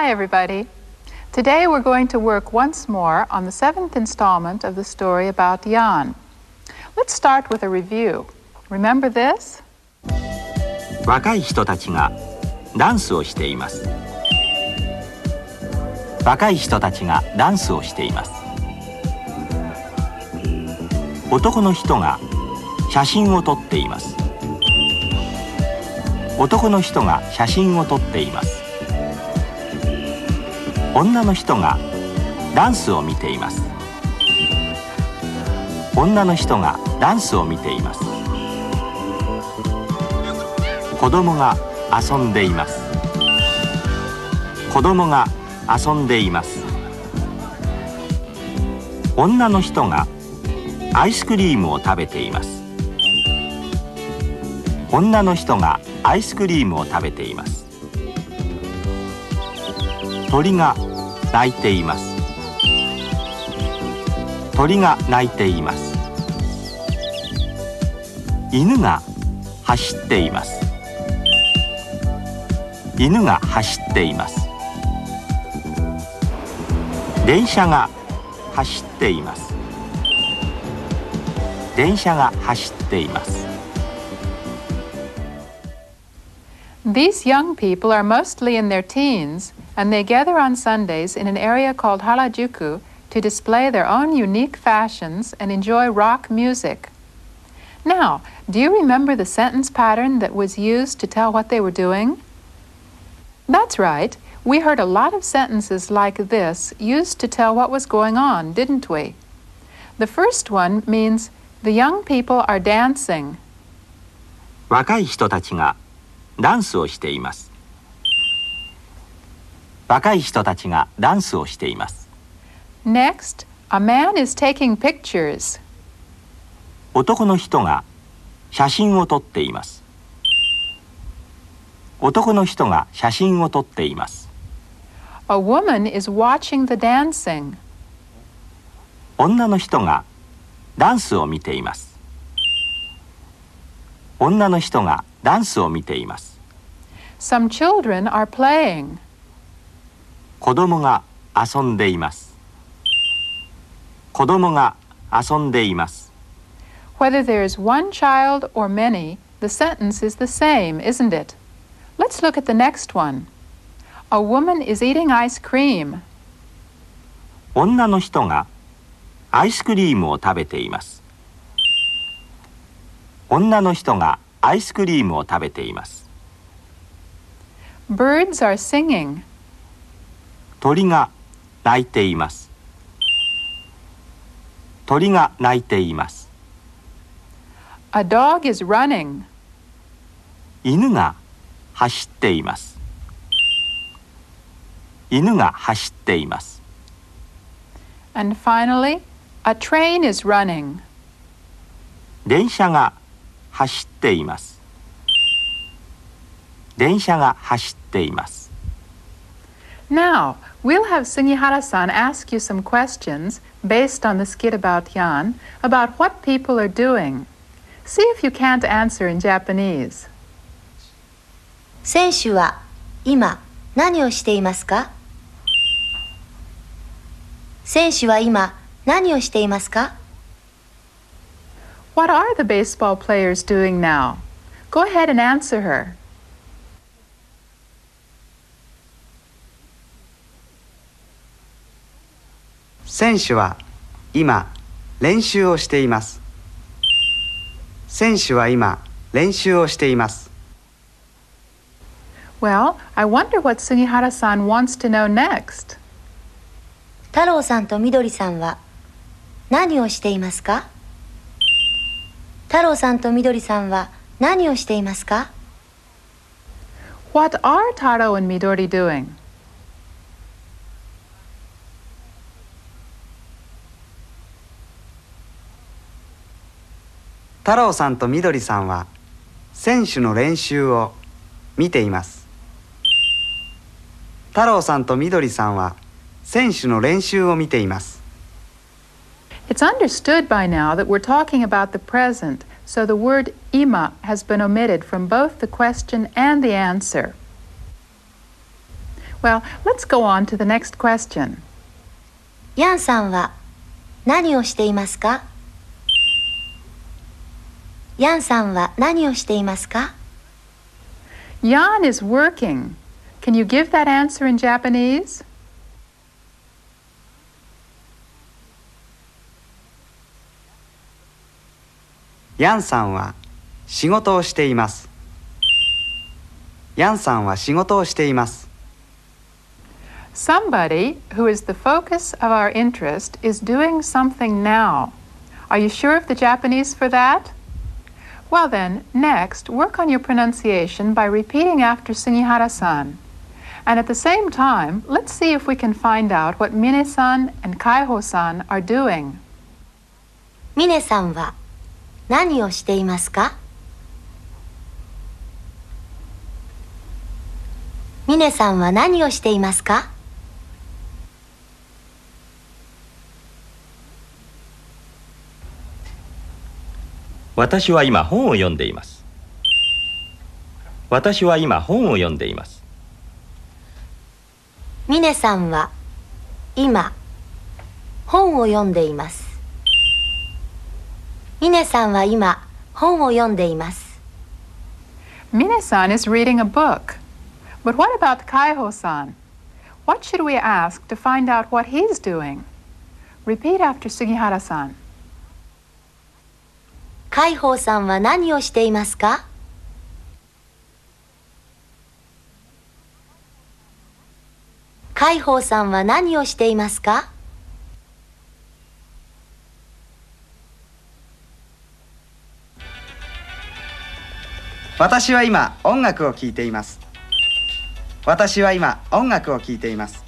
Hi, everybody. Today we're going to work once more on the 7th installment of the story about Jan. Let's start with a review. Remember this? 若い人たちがダンスをしています。若い人たちがダンスをしています。男の人が写真を撮っています。男の人が写真を撮っています。女の人がダンスを見ています。女の人がダンスを見ています。子供が遊んでいます。子供が遊んでいます。女の人がアイスクリームを食べています。女の人がアイスクリームを食べています。鳥が鳴いています。鳥が鳴いています。犬が走っています。犬が走っています。電車が走っています。電車が走っています。These young people are mostly in their teens, and they gather on Sundays in an area called Harajuku to display their own unique fashions and enjoy rock music. Now, do you remember the sentence pattern that was used to tell what they were doing? That's right. We heard a lot of sentences like this used to tell what was going on, didn't we? The first one means, the young people are dancing. 若い人たちがダンスをしています。若い人たちがダンスをしています。Next, a man is taking pictures. 男の人が写真を撮っています。男の人が写真を撮っています。A woman is watching the dancing. 女の人がダンスを見ています。女の人がダンスを見ています。Some children are playing. 子供が遊んでいます。子供が遊んでいます。Whether there is one child or many, the sentence is the same, isn't it? Let's look at the next one. A woman is eating ice cream. 女の人がアイスクリームを食べています。女の人がアイスクリームを食べています。Birds are singing. 鳥が鳴いています。鳥が鳴いています。A dog is running. 犬が走っています。犬が走っています。And finally, a train is running. 電車が走っています。電車が走っています。Now, we'll have Sugihara-san ask you some questions based on the skit about Jan about what people are doing. See if you can't answer in Japanese. 選手は今何をしていますか？選手は今何をしていますか？ What are the baseball players doing now? Go ahead and answer her. 選手は今練習をしています。選手は今練習をしています。Well, I wonder what Sugihara-san wants to know next. 太郎さんとみどりさんは何をしていますか？太郎さんとみどりさんは何をしていますか？ What are Taro and Midori doing? 太郎さんとみどりさんは選手の練習を見ています。太郎さんとみどりさんは選手の練習を見ています。It's understood by now that we're talking about the present, so the word ima has been omitted from both the question and the answer. Well, let's go on to the next question. ヤンさんは何をしていますか？ヤンさんは何をしていますか？ Jan is working. Can you give that answer in Japanese? ヤンさんは仕事をしています。ヤンさんは仕事をしています。Somebody who is the focus of our interest is doing something now. Are you sure of the Japanese for that? Well then, next, work on your pronunciation by repeating after Sugihara-san. And at the same time, let's see if we can find out what Mine-san and Kaiho-san are doing. ミネさんは何をしていますか？ミネさんは何をしていますか？私は今本を読んでいます。私は今本を読んでいます。ミネさんは今本を読んでいます。ミネさんは今本を読んでいます。Mine-san is reading a book. But what about Kaiho-san? What should we ask to find out what he's doing? Repeat after Sugihara-san. 海宝さんは何をしていますか？海宝さんは何をしていますか？私は今音楽を聴いています。私は今音楽を聴いています。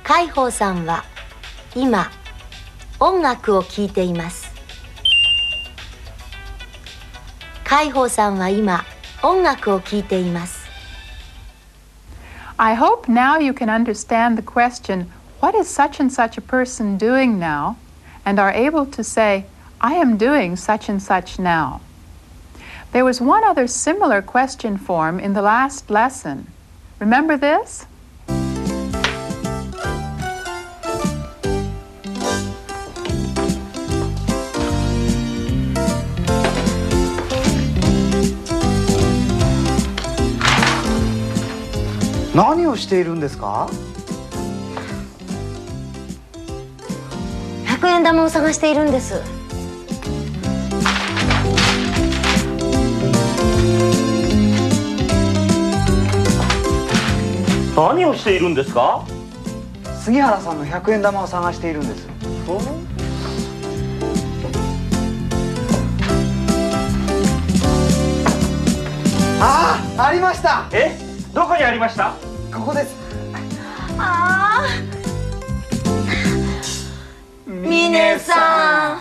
海宝さんは今音楽を聴いています。海宝さんは今音楽を聴いています。I hope now you can understand the question, what is such and such a person doing now? And are able to say, I am doing such and such now. There was one other similar question form in the last lesson. Remember this? What 何をしているんですか？100円玉を探しているんです。何をしているんですか？杉原さんの100円玉を探しているんです。ありました。え、どこにありました？ここです。ああ、ミネさん。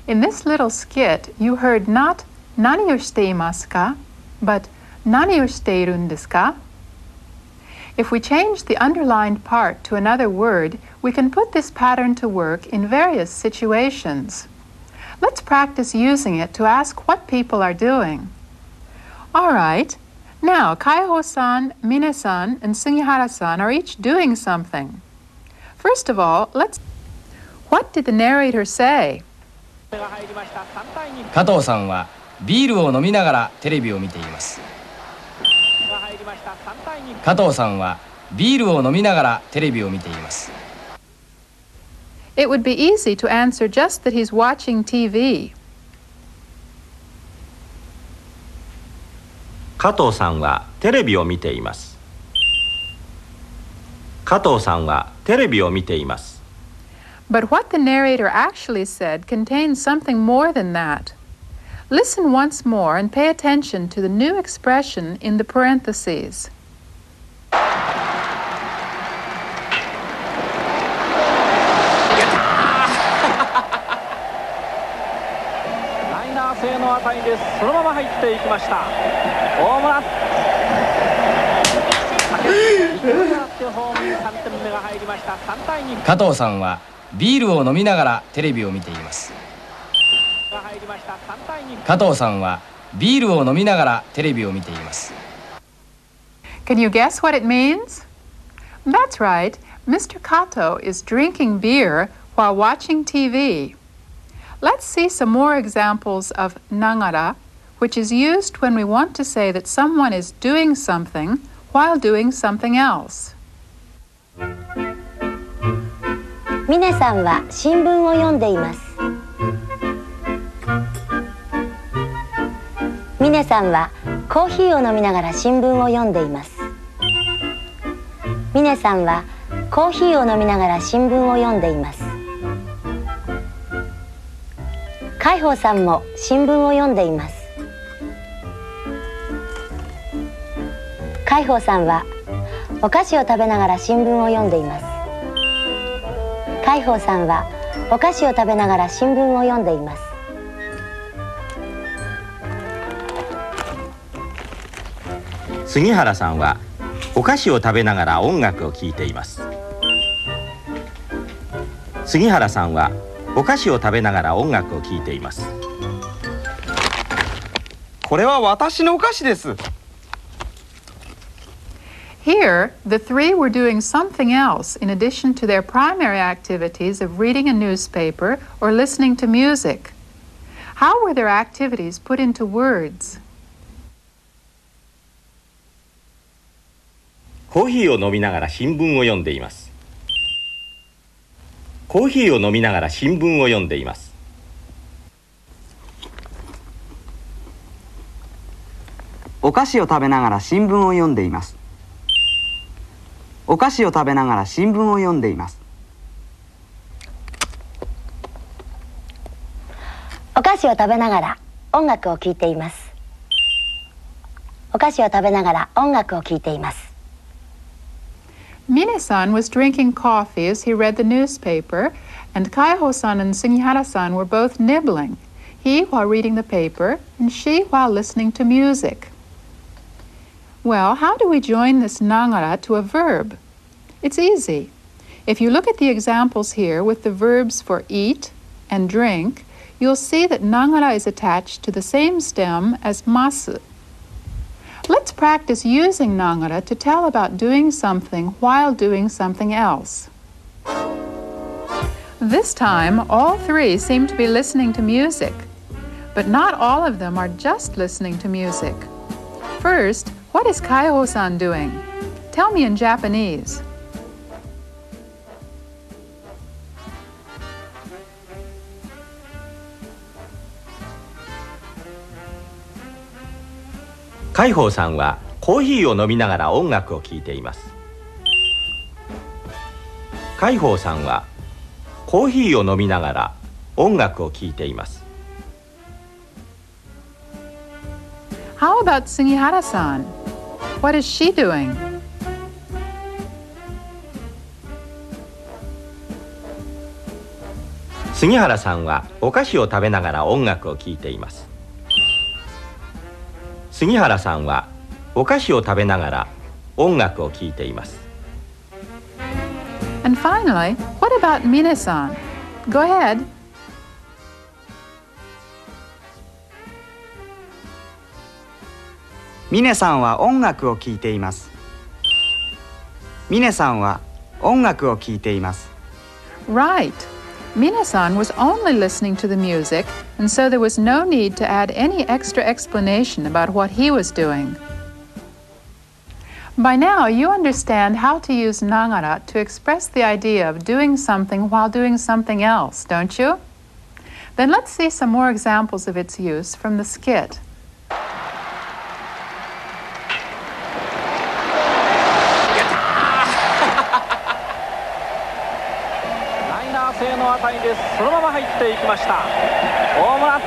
In this little skit, you heard not 何をしていますか, but 何をしているんですか? If we change the underlined part to another word, we can put this pattern to work in various situations. Let's practice using it to ask what people are doing. All right. Now, Kaiho-san, Mine-san, and Sugihara-san are each doing something. First of all, what did the narrator say? 加藤さんはビールを飲みながらテレビを見ています。加藤さんはビールを飲みながらテレビを見ています。It would be easy to answer just that he's watching TV. 加藤さんはテレビを見ています。加藤さんはテレビを見ています。But what the narrator actually said contains something more than that. Listen once more and pay attention to the new expression in the parentheses. ライナー性の当たりです。そのまま入っていきました。ホームラン。加藤さんはビールを飲みながらテレビを見ています。加藤さんはビールを飲みながらテレビを見ています。Can you guess what it means? That's right. Mr. Kato is drinking beer while watching TV. Let's see some more examples of nagara, which is used when we want to say that someone is doing something while doing something else. ミネさんは新聞を読んでいます。ミネさんはコーヒーを飲みながら新聞を読んでいます。ミネさんはコーヒーを飲みながら新聞を読んでいます。海宝さんも新聞を読んでいます。海宝さんはお菓子を食べながら新聞を読んでいます。海宝さんはお菓子を食べながら新聞を読んでいます。杉原さんはお菓子を食べながら音楽を聴いています。杉原さんはお菓子を食べながら音楽を聴いています。これは私のお菓子です。Here, the three were doing something else in addition to their primary activities of reading a newspaper or listening to music. How were their activities put into words? コーヒーを飲みながら新聞を読んでいます。コーヒーを飲みながら新聞を読んでいます。お菓子を食べながら新聞を読んでいます。お菓子を食べながら新聞を読んでいます。お菓子を食べながら音楽を聴いています。お菓子を食べながら音楽を聴いています。Mine-san was drinking coffee as he read the newspaper, and Kaiho-san and Sugihara-san were both nibbling, he while reading the paper, and she while listening to music. Well, how do we join this nagara to a verb? It's easy. If you look at the examples here with the verbs for eat and drink, you'll see that nagara is attached to the same stem as masu. Let's practice using nagara to tell about doing something while doing something else. This time, all three seem to be listening to music, but not all of them are just listening to music. First, what is Kaiho-san doing? Tell me in Japanese. 海宝さんはコーヒーを飲みながら音楽を聴いています。海宝さんはコーヒーを飲みながら音楽を聴いています。How about Sugihara-san? What is she doing? 杉原さんはお菓子を食べながら音楽を聴いています。杉原さんはお菓子を食べながら音楽を聴いています。And finally, what about Mine-san? Go ahead. ミネさんは音楽を聴いています。ミネさんは音楽を聴いています。Right. Mine-san was only listening to the music, and so there was no need to add any extra explanation about what he was doing. By now, you understand how to use nagara to express the idea of doing something while doing something else, don't you? Then let's see some more examples of its use from the skit. 性の当たりです。そのまま入っていきました。大村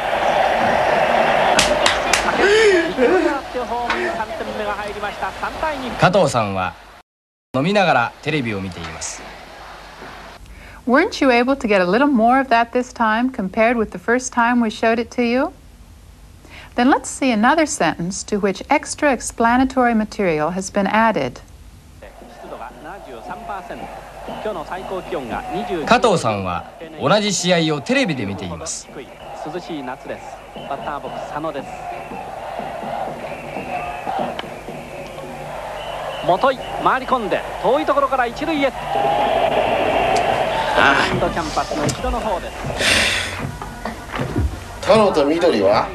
加藤さんは飲みながらテレビを見ています。 Weren't you able to get a little more of that this time compared with the first time we showed it to you? Then let's see another sentence to which extra explanatory material has been added. 加藤さんは同じ試合をテレビで見ています。涼しい夏です。バッターボックス佐野です。元井回り込んで遠いところから一塁へ。セカンドキャンパスの後ろの方です。太郎と緑は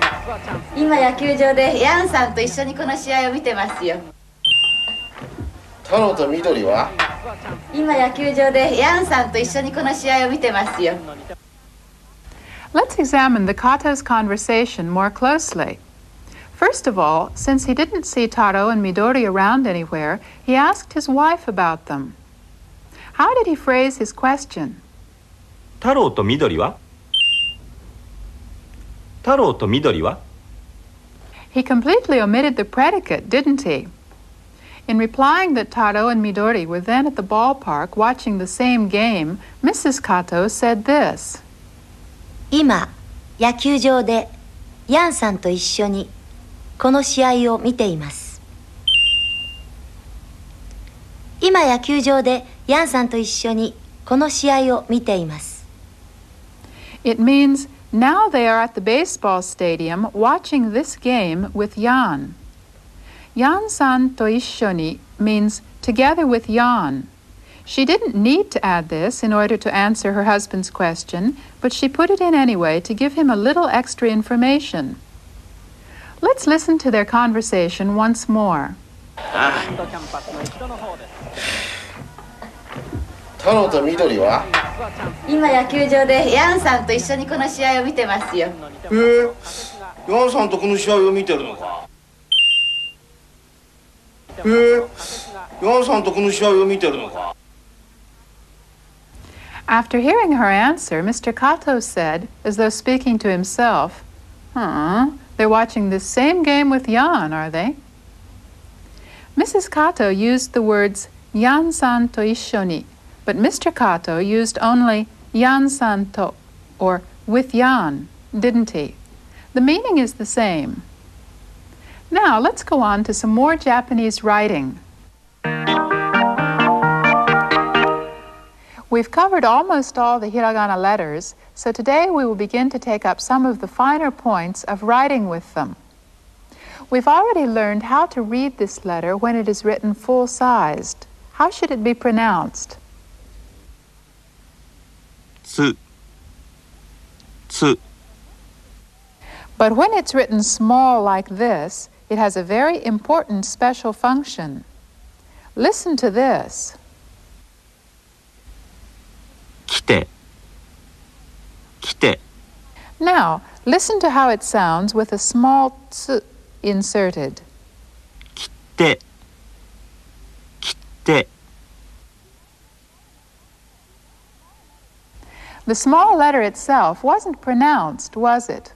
今野球場でヤンさんと一緒にこの試合を見てますよ。太郎と緑は今野球場でヤンさんと一緒にこの試合を見てますよ。Let's examine the Kato's conversation more closely. First of all, since he didn't see Taro and Midori around anywhere, he asked his wife about them. How did he phrase his question? 太郎と緑は太郎と緑は He completely omitted the predicate, didn't he? In replying that Taro and Midori were then at the ballpark watching the same game, Mrs. Kato said this. 今、野球場でヤンさんと一緒にこの試合を見ています。今、野球場でヤンさんと一緒にこの試合を見ています。It means now they are at the baseball stadium watching this game with Yan. Yan-san to ishshoni means together with Yan. She didn't need to add this in order to answer her husband's question, but she put it in anyway to give him a little extra information. Let's listen to their conversation once more. 太郎と緑は今野球場でヤンさんと一緒にこの試合を見てますよ。ヤンさんとこの試合を見てるのか。ヤンさんとこの試合を見てるのか。After hearing her answer, Mr. Kato said, as though speaking to himself, they're watching this same game with Yan, are they? Mrs. Kato used the words Yan-san to ishshoni, but Mr. Kato used only Yan-san to, or with Yan, didn't he? The meaning is the same. Now, let's go on to some more Japanese writing. We've covered almost all the hiragana letters, so today we will begin to take up some of the finer points of writing with them. We've already learned how to read this letter when it is written full-sized. How should it be pronounced? つつ But when it's written small like this, it has a very important special function. Listen to this. 来て来て Now, listen to how it sounds with a small ts inserted. 来て来て The small letter itself wasn't pronounced, was it?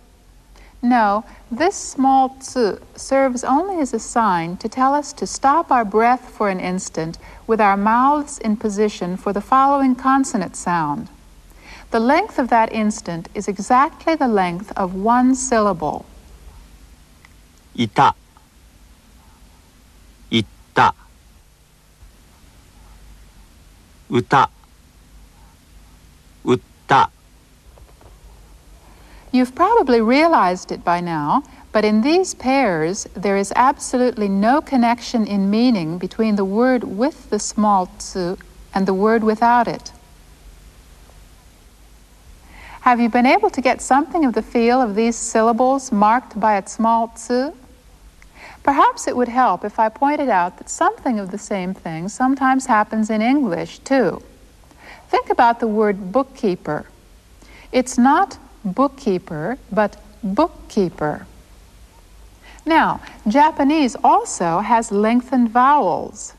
No, this small ts serves only as a sign to tell us to stop our breath for an instant with our mouths in position for the following consonant sound. The length of that instant is exactly the length of one syllable. いた行った歌売った You've probably realized it by now, but in these pairs, there is absolutely no connection in meaning between the word with the small tsu and the word without it. Have you been able to get something of the feel of these syllables marked by a small tsu? Perhaps it would help if I pointed out that something of the same thing sometimes happens in English, too. Think about the word bookkeeper. It's not bookkeeper, but bookkeeper. Now, Japanese also has lengthened vowels.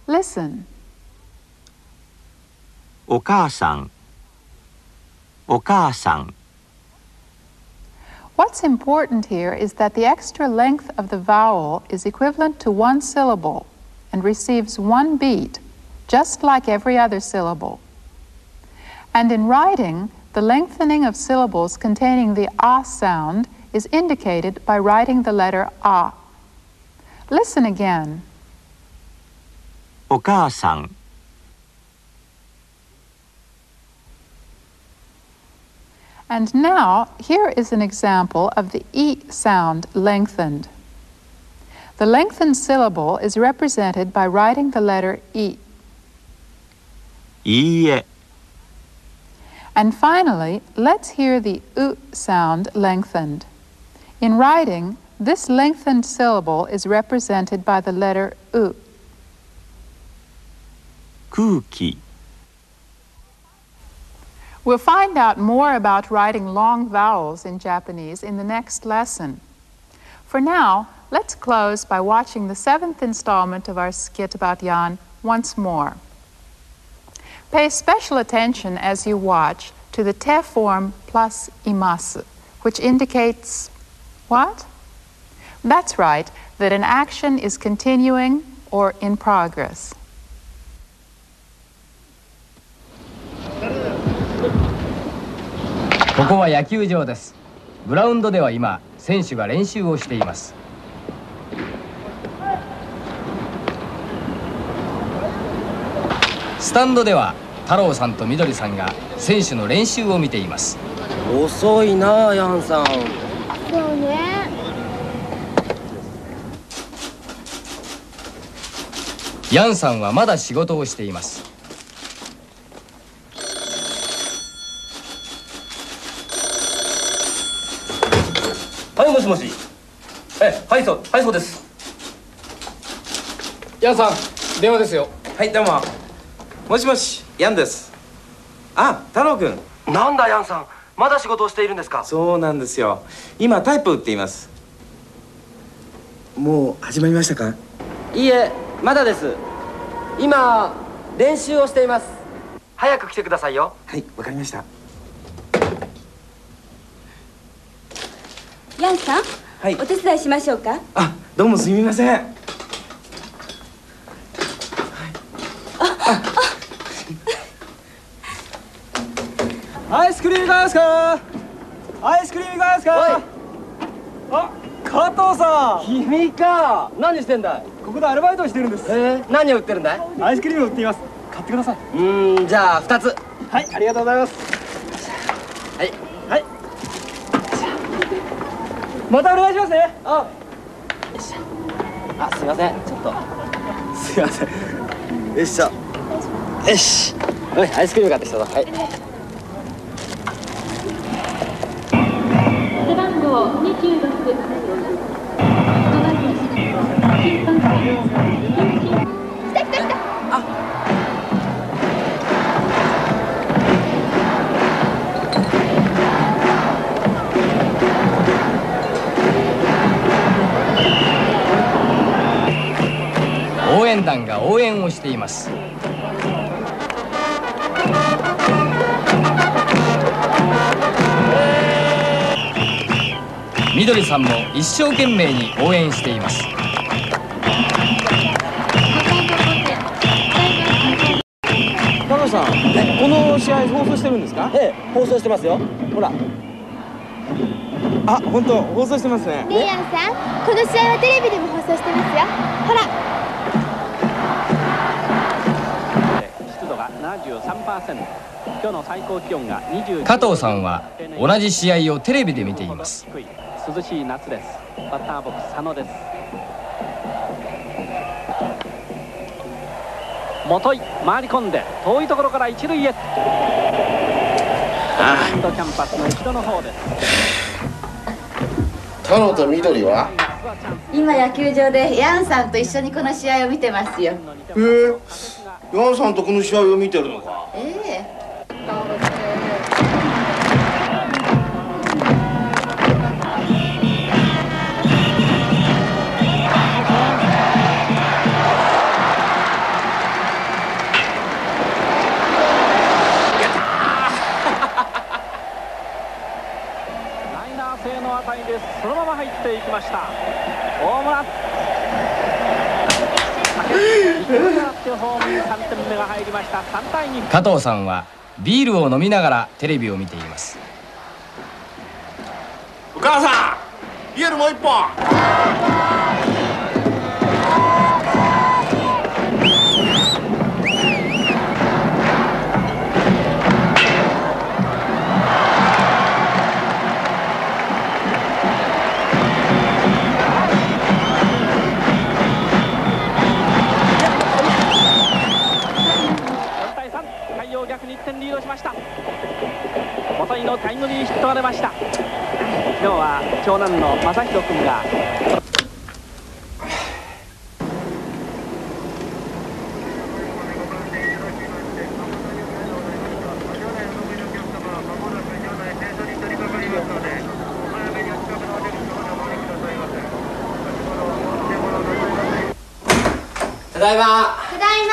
Listen. お母さんお母さん What's important here is that the extra length of the vowel is equivalent to one syllable and receives one beat, just like every other syllable. And in writing, the lengthening of syllables containing the ah sound is indicated by writing the letter ah. Listen again. お母さん And now, here is an example of the E sound lengthened. The lengthened syllable is represented by writing the letter E. いいえ、 And finally, let's hear the U sound lengthened. In writing, this lengthened syllable is represented by the letter U. 空気、 We'll find out more about writing long vowels in Japanese in the next lesson. For now, let's close by watching the 7th installment of our skit about Jan once more. Pay special attention as you watch to the te form plus imasu, which indicates what? That's right, that an action is continuing or in progress. ここは野球場です。グラウンドでは今選手が練習をしています。スタンドでは太郎さんとみどりさんが選手の練習を見ています。遅いなあ、ヤンさん。そうね。ヤンさんはまだ仕事をしています。はい、もしもし。はいそうです。ヤンさん、電話ですよ。はい、どうも。もしもし、ヤンです。あ、太郎くん。なんだヤンさん、まだ仕事をしているんですか？そうなんですよ。今タイプを打っています。もう始まりましたか？いいえ、まだです。今練習をしています。早く来てくださいよ。はい、わかりました。ヤンさん、はい、お手伝いしましょうか？あ、どうもすみません。アイスクリームいかがですか？アイスクリームいかがですか？あ、加藤さん。君か。何してんだい？ここでアルバイトをしてるんです。何を売ってるんだい？アイスクリームを売っています。買ってください。じゃあ2つ。はい、ありがとうございます。はいはい。またお願いしますね。あ、すいません、ちょっと。すいません。よっしょ。よし。おい、アイスクリーム買ってきたぞ。はい。背番号26。来た。応援団が応援をしています。みどりさんも一生懸命に応援しています。加藤さん、この試合放送してるんですか？放送してますよ。ほら。あ、本当放送してますね。ねえヤンさん、この試合はテレビでも放送してますよ。ほら。湿度が 73%。今日の最高気温が29。加藤さんは同じ試合をテレビで見ています。涼しい夏です。バッターボックス佐野です。元井回り込んで遠いところから一塁へ。ランドキャンパスの後ろの方です。太郎と緑は？今野球場でヤンさんと一緒にこの試合を見てますよ。ヤンさんとこの試合を見てるのか？そのまま入っていきました。大村加藤さんはビールを飲みながらテレビを見ています。お母さん、ビールもう一本。れました。今日は長男の正弘君がただいま。ただい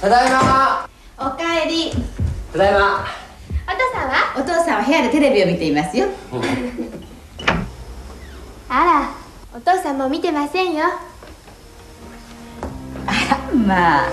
ただいま。ま。おかえり。ただいま。お父さんは？お父さんは部屋でテレビを見ていますよ。あら、お父さんも見てませんよ。あら、まあ。